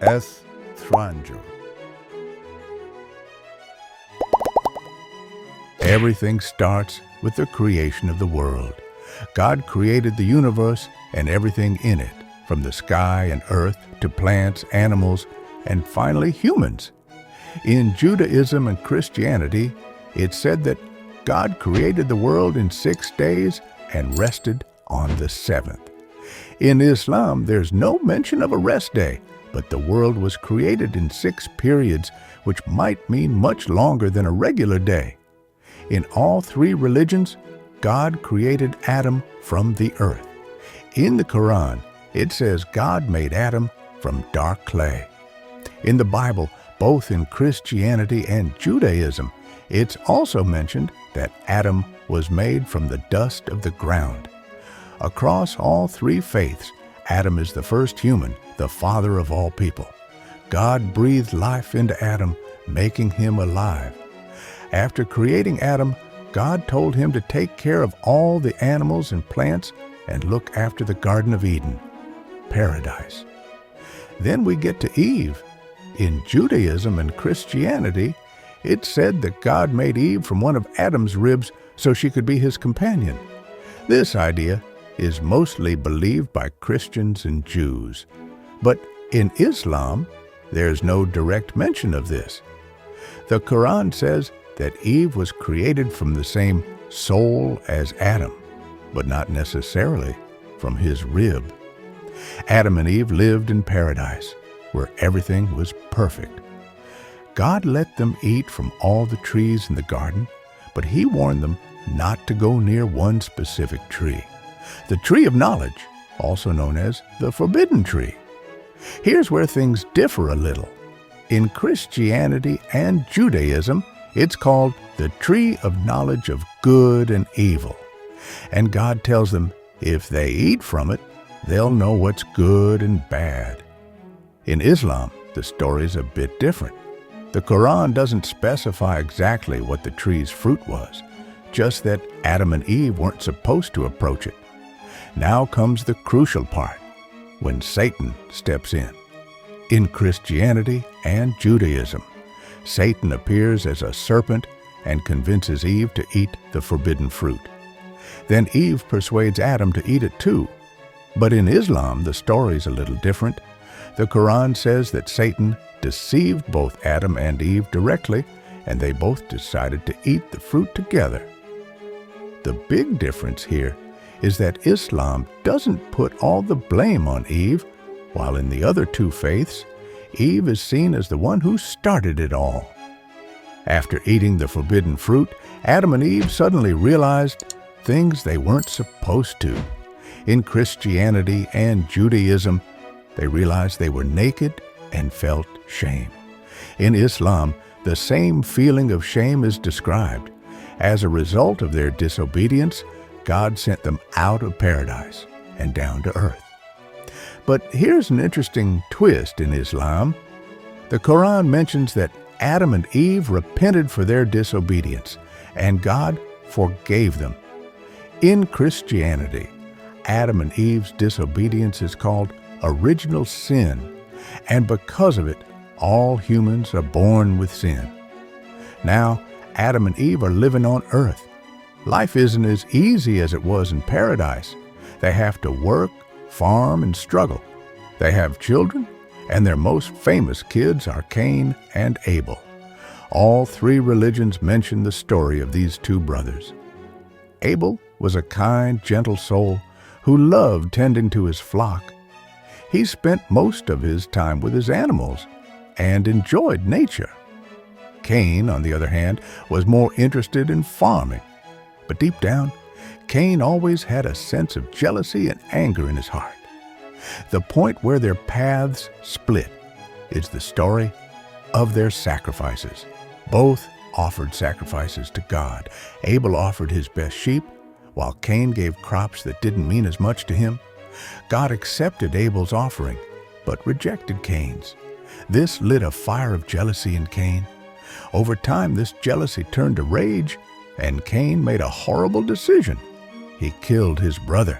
Estranjo. Everything starts with the creation of the world. God created the universe and everything in it, from the sky and earth to plants, animals, and finally humans. In Judaism and Christianity, it's said that God created the world in 6 days and rested on the 7th. In Islam, there's no mention of a rest day, but the world was created in 6 periods, which might mean much longer than a regular day. In all 3 religions, God created Adam from the earth. In the Quran, it says God made Adam from dark clay. In the Bible, both in Christianity and Judaism, it's also mentioned that Adam was made from the dust of the ground. Across all 3 faiths, Adam is the first human, the father of all people. God breathed life into Adam, making him alive. After creating Adam, God told him to take care of all the animals and plants and look after the Garden of Eden, paradise. Then we get to Eve. In Judaism and Christianity, it's said that God made Eve from one of Adam's ribs so she could be his companion. This idea is mostly believed by Christians and Jews. But in Islam, there's no direct mention of this. The Quran says that Eve was created from the same soul as Adam, but not necessarily from his rib. Adam and Eve lived in paradise, where everything was perfect. God let them eat from all the trees in the garden, but he warned them not to go near one specific tree, the tree of knowledge, also known as the forbidden tree. Here's where things differ a little. In Christianity and Judaism, it's called the tree of knowledge of good and evil. And God tells them if they eat from it, they'll know what's good and bad. In Islam, the story's a bit different. The Quran doesn't specify exactly what the tree's fruit was, just that Adam and Eve weren't supposed to approach it. Now comes the crucial part, when Satan steps in. In Christianity and Judaism, Satan appears as a serpent and convinces Eve to eat the forbidden fruit. Then Eve persuades Adam to eat it too. But in Islam, the story's a little different. The Quran says that Satan deceived both Adam and Eve directly, and they both decided to eat the fruit together. The big difference here is that Islam doesn't put all the blame on Eve, while in the other 2 faiths, Eve is seen as the one who started it all. After eating the forbidden fruit, Adam and Eve suddenly realized things they weren't supposed to. In Christianity and Judaism, they realized they were naked and felt shame. In Islam, the same feeling of shame is described. As a result of their disobedience, God sent them out of paradise and down to earth. But here's an interesting twist in Islam. The Quran mentions that Adam and Eve repented for their disobedience, and God forgave them. In Christianity, Adam and Eve's disobedience is called original sin, and because of it, all humans are born with sin. Now, Adam and Eve are living on earth. Life isn't as easy as it was in paradise. They have to work, farm, and struggle. They have children, and their most famous kids are Cain and Abel. All 3 religions mention the story of these 2 brothers. Abel was a kind, gentle soul who loved tending to his flock. He spent most of his time with his animals and enjoyed nature. Cain, on the other hand, was more interested in farming. But deep down, Cain always had a sense of jealousy and anger in his heart. The point where their paths split is the story of their sacrifices. Both offered sacrifices to God. Abel offered his best sheep, while Cain gave crops that didn't mean as much to him. God accepted Abel's offering, but rejected Cain's. This lit a fire of jealousy in Cain. Over time, this jealousy turned to rage, and Cain made a horrible decision. He killed his brother.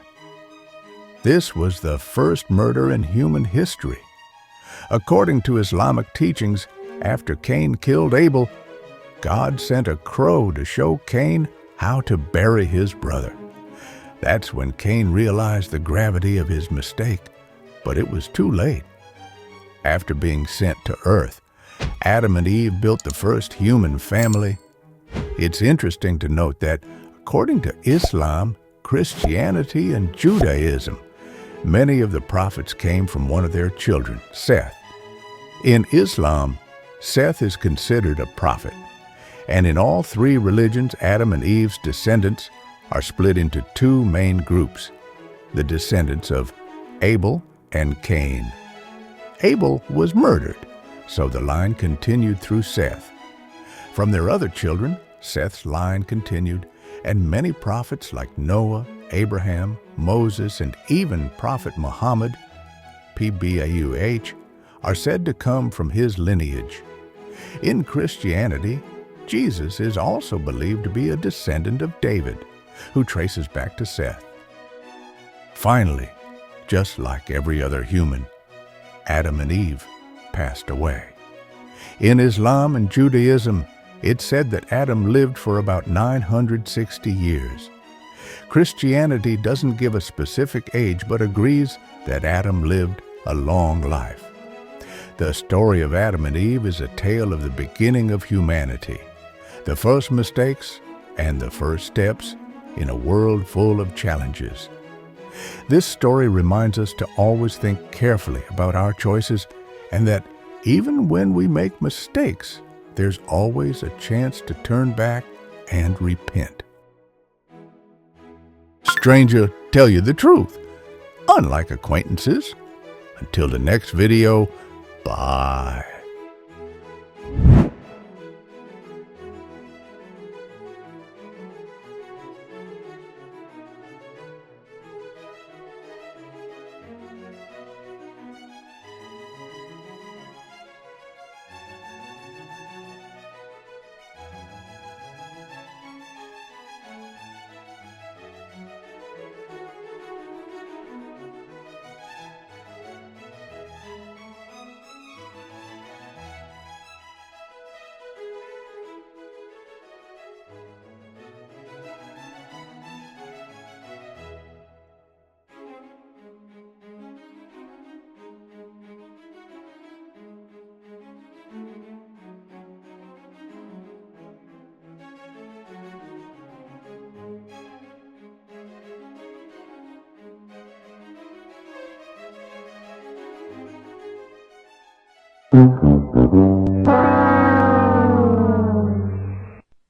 This was the first murder in human history. According to Islamic teachings, after Cain killed Abel, God sent a crow to show Cain how to bury his brother. That's when Cain realized the gravity of his mistake, but it was too late. After being sent to earth, Adam and Eve built the first human family. It's interesting to note that, according to Islam, Christianity, and Judaism, many of the prophets came from one of their children, Seth. In Islam, Seth is considered a prophet, and in all three religions, Adam and Eve's descendants are split into two main groups, the descendants of Abel and Cain. Abel was murdered, so the line continued through Seth. From their other children, Seth's line continued, and many prophets like Noah, Abraham, Moses, and even Prophet Muhammad, Pbauh, are said to come from his lineage. In Christianity, Jesus is also believed to be a descendant of David, who traces back to Seth. Finally, just like every other human, Adam and Eve passed away. In Islam and Judaism, it's said that Adam lived for about 960 years. Christianity doesn't give a specific age but agrees that Adam lived a long life. The story of Adam and Eve is a tale of the beginning of humanity, the first mistakes and the first steps in a world full of challenges. This story reminds us to always think carefully about our choices, and that even when we make mistakes, there's always a chance to turn back and repent. Stranger tell you the truth, unlike acquaintances. Until the next video, bye. Mm-hmm.